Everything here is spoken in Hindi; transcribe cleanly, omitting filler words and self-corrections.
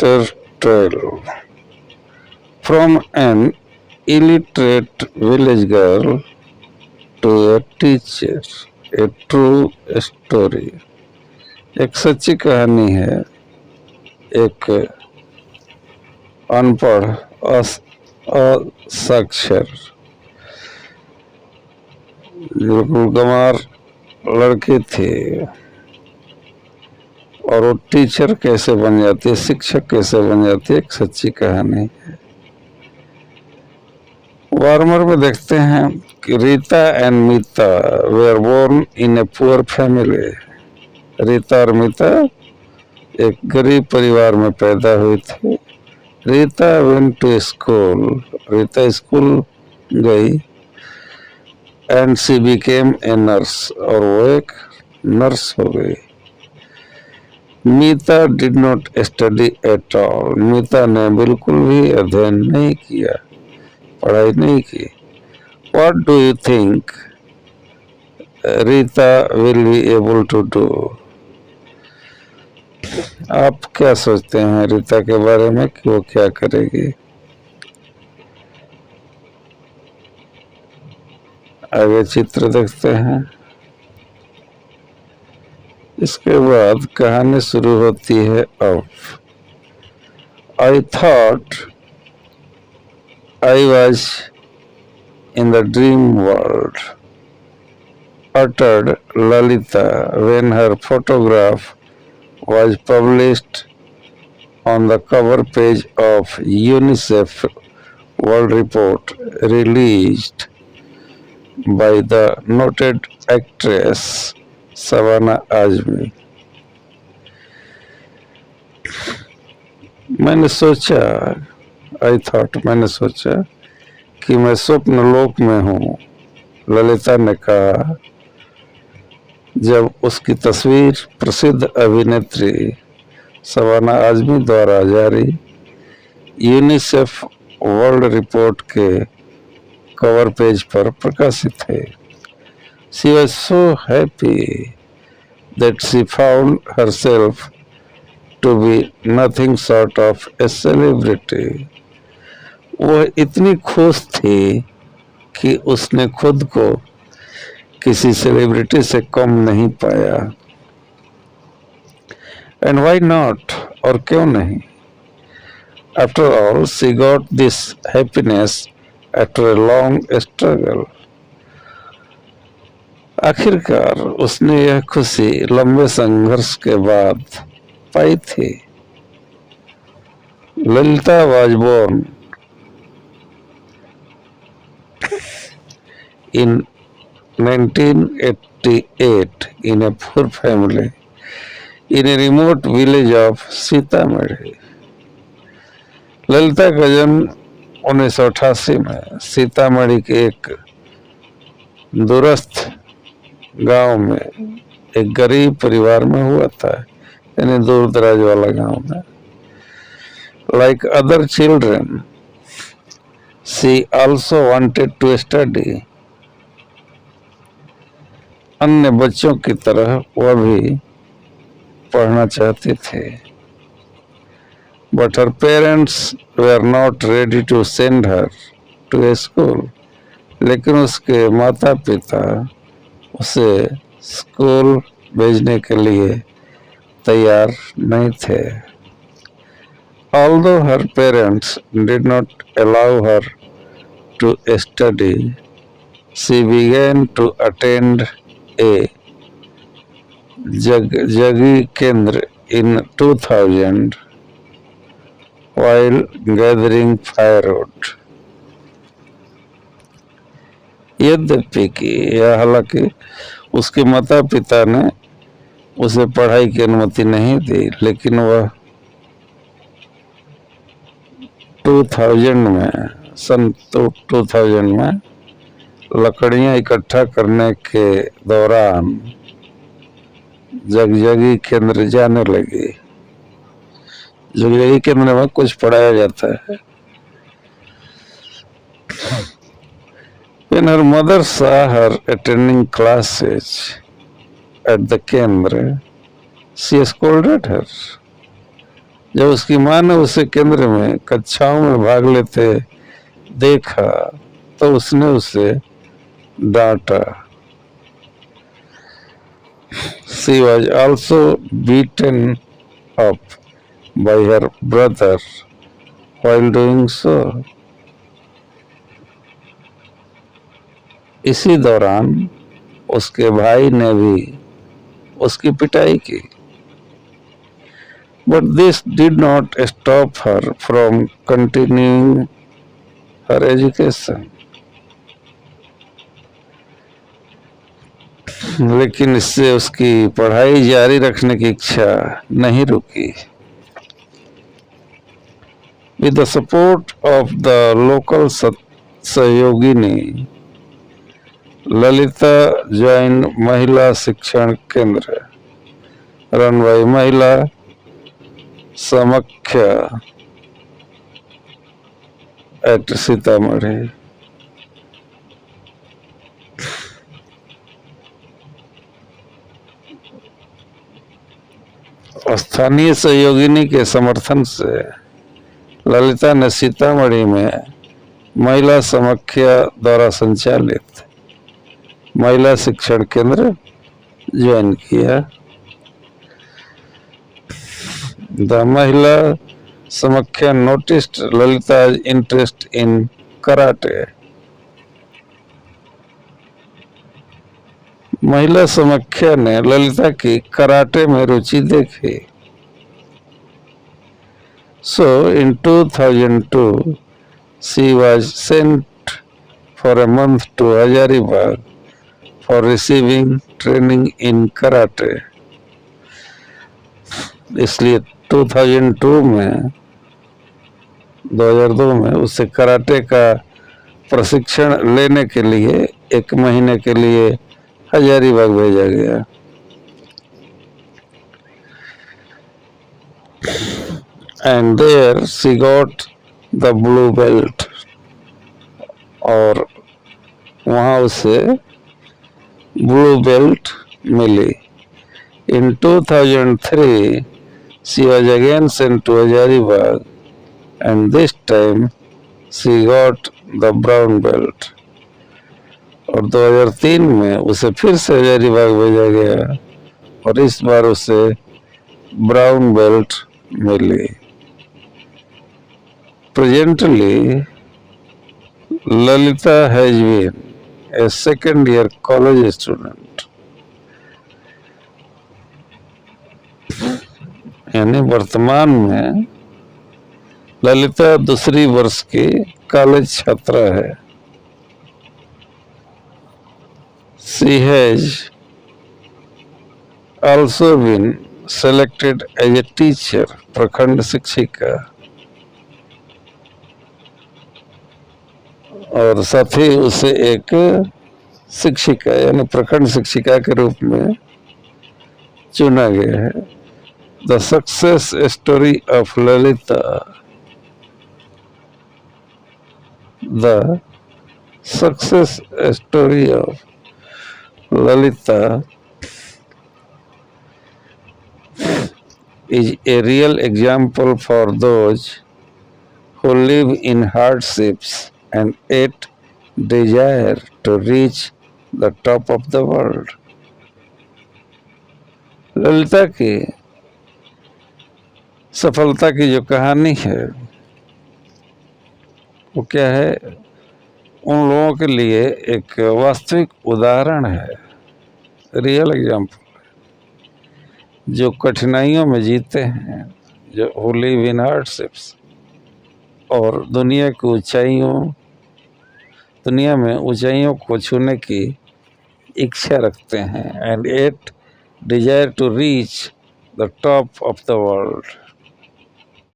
Chapter 12. From an illiterate village girl to a teacher, a true story. एक सच्ची कहानी है एक अनपढ़ असाक्षर बिल्कुल गंवार लड़की थी और वो टीचर कैसे बन जाती है, शिक्षक कैसे बन जाती है, एक सच्ची कहानी है। वार्मर में देखते हैं कि Rita and Mita were born in a poor family. Rita और मीता एक गरीब परिवार में पैदा हुई थी। Rita went to school, Rita school गई and she became a nurse, और वो एक नर्स हो गई। Mita did not study at all, Mita ने बिल्कुल भी अध्ययन नहीं किया, पढ़ाई नहीं की। What do you think Rita will be able to do? आप क्या सोचते हैं रीता के बारे में कि वो क्या करेगी? आगे चित्र देखते हैं। इसके बाद कहानी शुरू होती है अब। I thought I was in the dream world, uttered Lalita when her photograph was published on the cover page of UNICEF World Report released by the noted actress Savannah Azmi. मैंने सोचा कि मैं स्वप्न लोक में हूँ, ललिता ने कहा जब उसकी तस्वीर प्रसिद्ध अभिनेत्री सवाना आजमी द्वारा जारी यूनिसेफ वर्ल्ड रिपोर्ट के कवर पेज पर प्रकाशित है। She was so happy that she found herself to be nothing short of a celebrity. वह इतनी खुश थी कि उसने खुद को किसी सेलिब्रिटी से कम नहीं पाया। And why not? और क्यों नहीं? After all, she got this happiness after a long struggle. आखिरकार उसने यह खुशी लंबे संघर्ष के बाद पाई थी। Lalita was born in 1988 in a poor family in a remote village of Sitamarhi. Lalita का जन्म 1988 में सीतामढ़ी के एक दूरस्थ गांव में एक गरीब परिवार में हुआ था, यानी दूर दराज वाला गांव में। Like other children, she also wanted to study. अन्य बच्चों की तरह वह भी पढ़ना चाहती थी। But her parents were not ready to send her to a school. लेकिन उसके माता पिता उसे स्कूल भेजने के लिए तैयार नहीं थे। Although her parents did not allow her to study, she began to attend a Jagi Kendra in 2000 while gathering firewood. यद्यपि कि हालांकि उसके माता पिता ने उसे पढ़ाई की अनुमति नहीं दी, लेकिन वह 2000 में सन 2000 में लकड़ियां इकट्ठा करने के दौरान जगजगी केंद्र जाने लगी। जगजगी केंद्र में कुछ पढ़ाया जाता है। When her mother saw her attending classes at the Kendra, she scolded her. जब उसकी माँ ने उसे केंद्र में कक्षाओं में भाग लेते देखा तो उसने उसे डांटा। She was also beaten up by her brother while doing so. इसी दौरान उसके भाई ने भी उसकी पिटाई की। But this did not stop her from continuing her education. लेकिन इससे उसकी पढ़ाई जारी रखने की इच्छा नहीं रुकी। With the support of the local सहयोगिनी, Lalita joined महिला शिक्षण केंद्र run by महिला समाख्या at सीतामढ़ी। स्थानीय सहयोगिनी के समर्थन से ललिता ने सीतामढ़ी में महिला समाख्या द्वारा संचालित महिला शिक्षण केंद्र ज्वाइन किया। द महिला समाख्या नोटिस्ड ललिता's इंटरेस्ट इन कराटे। महिला समाख्या ने ललिता की कराटे में रुचि देखी। So in 2002 she was sent for a month to Hazaribagh for receiving training in karate. इसलिए 2002 में उसे कराटे का प्रशिक्षण लेने के लिए 1 महीने के लिए हजारीबाग भेजा गया। And there she got the blue belt, और वहाँ उसे ब्लू बेल्ट मिली। In 2003 she was again sent to Hazaribagh and this time she got the brown belt, और 2003 में उसे फिर से हजारीबाग भेजा गया और इस बार उसे ब्राउन बेल्ट मिली। Presently, Lalita has been a second-year college student. यानी वर्तमान में ललिता दूसरी वर्ष की कॉलेज छात्रा है। She has also been selected as a teacher, प्रखंड शिक्षिका, और साथ ही उसे एक शिक्षिका यानी प्रखंड शिक्षिका के रूप में चुना गया है। The success story of Lalita, the success story of Lalita is a real example for those who live in hardships and yet desire to reach the top of the world. Lalita की सफलता की जो कहानी है वो क्या है, उन लोगों के लिए एक वास्तविक उदाहरण है, रियल एग्जाम्पल, जो कठिनाइयों में जीते हैं, जो who live in hardships और दुनिया में ऊंचाइयों को छूने की इच्छा रखते हैं, and yet desire to reach the top of the world.